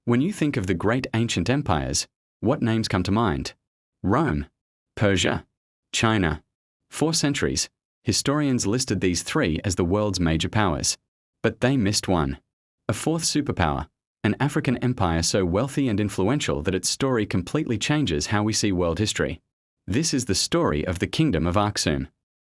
When you think of the great ancient empires, what names come to mind? Rome, Persia, China. For centuries, historians listed these three as the world's major powers. But they missed one. A fourth superpower, an African empire so wealthy and influential that its story completely changes how we see world history. This is the story of the Kingdom of Aksum.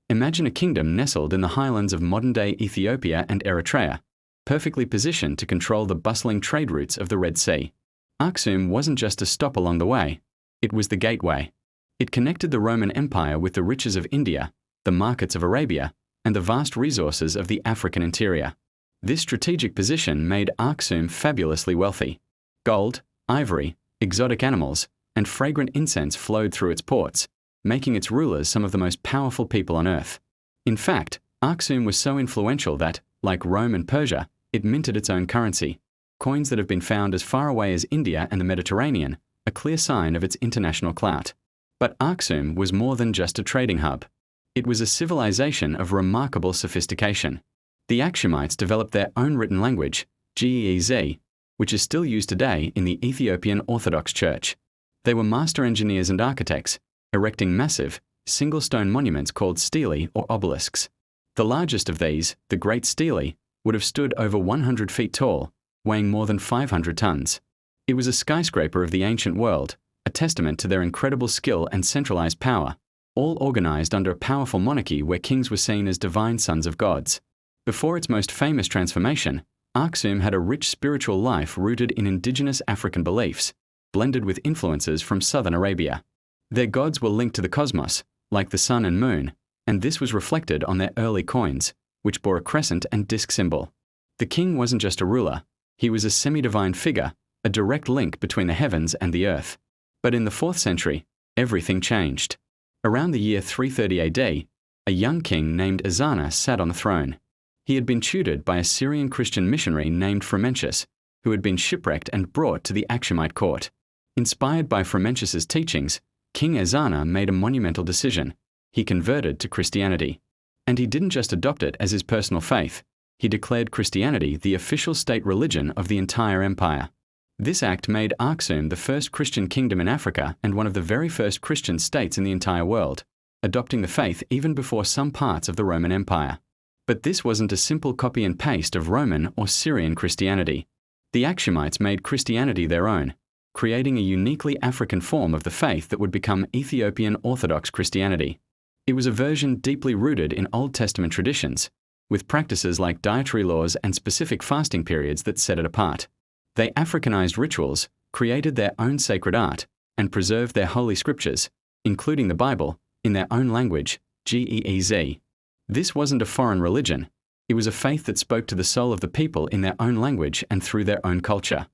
Imagine a kingdom nestled in the highlands of modern-day Ethiopia and Eritrea, perfectly positioned to control the bustling trade routes of the Red Sea. Aksum wasn't just a stop along the way, it was the gateway. It connected the Roman Empire with the riches of India, the markets of Arabia, and the vast resources of the African interior. This strategic position made Aksum fabulously wealthy. Gold, ivory, exotic animals, and fragrant incense flowed through its ports, making its rulers some of the most powerful people on earth. In fact, Aksum was so influential that, like Rome and Persia, it minted its own currency. Coins that have been found as far away as India and the Mediterranean, a clear sign of its international clout. But Aksum was more than just a trading hub. It was a civilization of remarkable sophistication. The Aksumites developed their own written language, Ge'ez, which is still used today in the Ethiopian Orthodox Church. They were master engineers and architects, erecting massive, single-stone monuments called stelae or obelisks. The largest of these, the Great Stele, would have stood over 100 feet tall, weighing more than 500 tons. It was a skyscraper of the ancient world, a testament to their incredible skill and centralized power, all organized under a powerful monarchy where kings were seen as divine sons of gods. Before its most famous transformation, Aksum had a rich spiritual life rooted in indigenous African beliefs, blended with influences from southern Arabia. Their gods were linked to the cosmos, like the sun and moon, and this was reflected on their early coins, which bore a crescent and disk symbol. The king wasn't just a ruler, he was a semi-divine figure, a direct link between the heavens and the earth. But in the 4th century, everything changed. Around the year 330 AD, a young king named Ezana sat on the throne. He had been tutored by a Syrian Christian missionary named Frumentius, who had been shipwrecked and brought to the Aksumite court. Inspired by Frumentius's teachings, King Ezana made a monumental decision. He converted to Christianity. And he didn't just adopt it as his personal faith, he declared Christianity the official state religion of the entire empire. This act made Aksum the first Christian kingdom in Africa and one of the very first Christian states in the entire world, adopting the faith even before some parts of the Roman Empire. But this wasn't a simple copy and paste of Roman or Syrian Christianity. The Aksumites made Christianity their own, creating a uniquely African form of the faith that would become Ethiopian Orthodox Christianity. It was a version deeply rooted in Old Testament traditions, with practices like dietary laws and specific fasting periods that set it apart. They Africanized rituals, created their own sacred art, and preserved their holy scriptures, including the Bible, in their own language, Ge'ez. This wasn't a foreign religion. It was a faith that spoke to the soul of the people in their own language and through their own culture.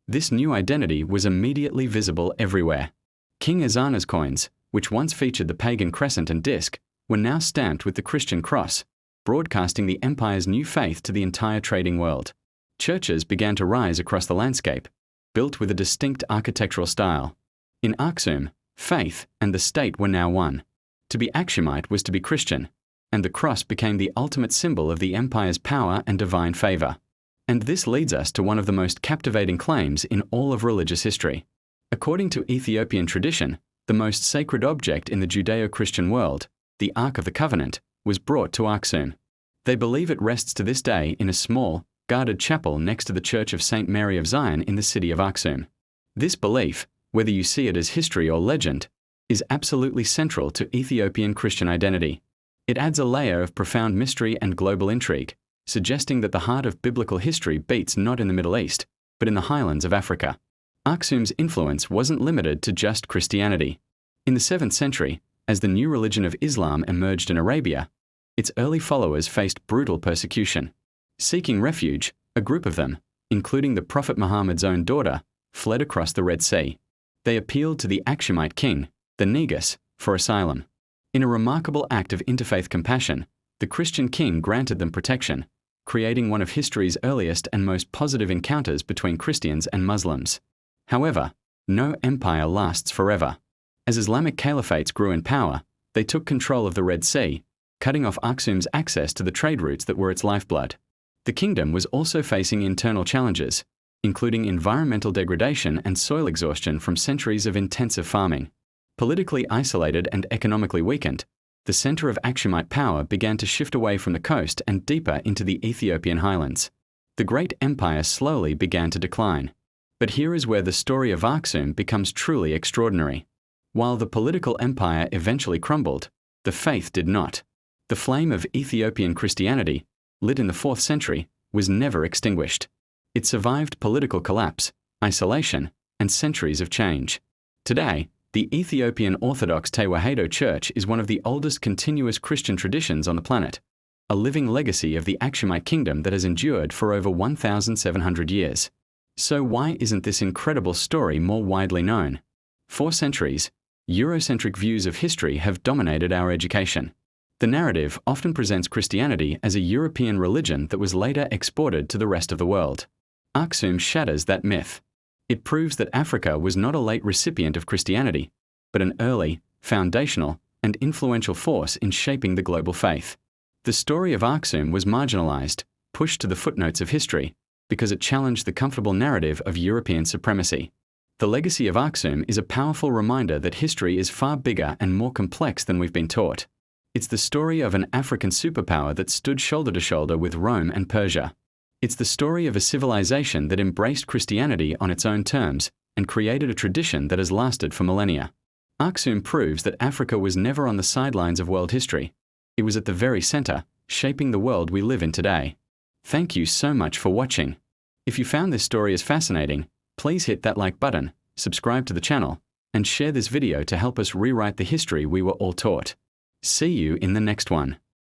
This new identity was immediately visible everywhere. King Ezana's coins, which once featured the pagan crescent and disk, were now stamped with the Christian cross, broadcasting the empire's new faith to the entire trading world. Churches began to rise across the landscape, built with a distinct architectural style. In Aksum, faith and the state were now one. To be Aksumite was to be Christian, and the cross became the ultimate symbol of the empire's power and divine favor. And this leads us to one of the most captivating claims in all of religious history. According to Ethiopian tradition, the most sacred object in the Judeo-Christian world, the Ark of the Covenant, was brought to Aksum. They believe it rests to this day in a small, guarded chapel next to the Church of St. Mary of Zion in the city of Aksum. This belief, whether you see it as history or legend, is absolutely central to Ethiopian Christian identity. It adds a layer of profound mystery and global intrigue, suggesting that the heart of biblical history beats not in the Middle East, but in the highlands of Africa. Aksum's influence wasn't limited to just Christianity. In the 7th century, as the new religion of Islam emerged in Arabia, its early followers faced brutal persecution. Seeking refuge, a group of them, including the Prophet Muhammad's own daughter, fled across the Red Sea. They appealed to the Aksumite king, the Negus, for asylum. In a remarkable act of interfaith compassion, the Christian king granted them protection, creating one of history's earliest and most positive encounters between Christians and Muslims. However, no empire lasts forever. As Islamic caliphates grew in power, they took control of the Red Sea, cutting off Aksum's access to the trade routes that were its lifeblood. The kingdom was also facing internal challenges. including environmental degradation and soil exhaustion from centuries of intensive farming. Politically isolated and economically weakened, the center of Aksumite power began to shift away from the coast and deeper into the Ethiopian highlands. The great empire slowly began to decline. But here is where the story of Aksum becomes truly extraordinary. While the political empire eventually crumbled, the faith did not. The flame of Ethiopian Christianity, lit in the 4th century, was never extinguished. It survived political collapse, isolation, and centuries of change. Today, the Ethiopian Orthodox Tewahedo Church is one of the oldest continuous Christian traditions on the planet, a living legacy of the Aksumite kingdom that has endured for over 1,700 years. So why isn't this incredible story more widely known? For centuries, Eurocentric views of history have dominated our education. The narrative often presents Christianity as a European religion that was later exported to the rest of the world. Aksum shatters that myth. It proves that Africa was not a late recipient of Christianity, but an early, foundational, and influential force in shaping the global faith. The story of Aksum was marginalized, pushed to the footnotes of history, because it challenged the comfortable narrative of European supremacy. The legacy of Aksum is a powerful reminder that history is far bigger and more complex than we've been taught. It's the story of an African superpower that stood shoulder to shoulder with Rome and Persia. It's the story of a civilization that embraced Christianity on its own terms and created a tradition that has lasted for millennia. Aksum proves that Africa was never on the sidelines of world history. It was at the very center, shaping the world we live in today. Thank you so much for watching. If you found this story as fascinating, please hit that like button, subscribe to the channel, and share this video to help us rewrite the history we were all taught. See you in the next one.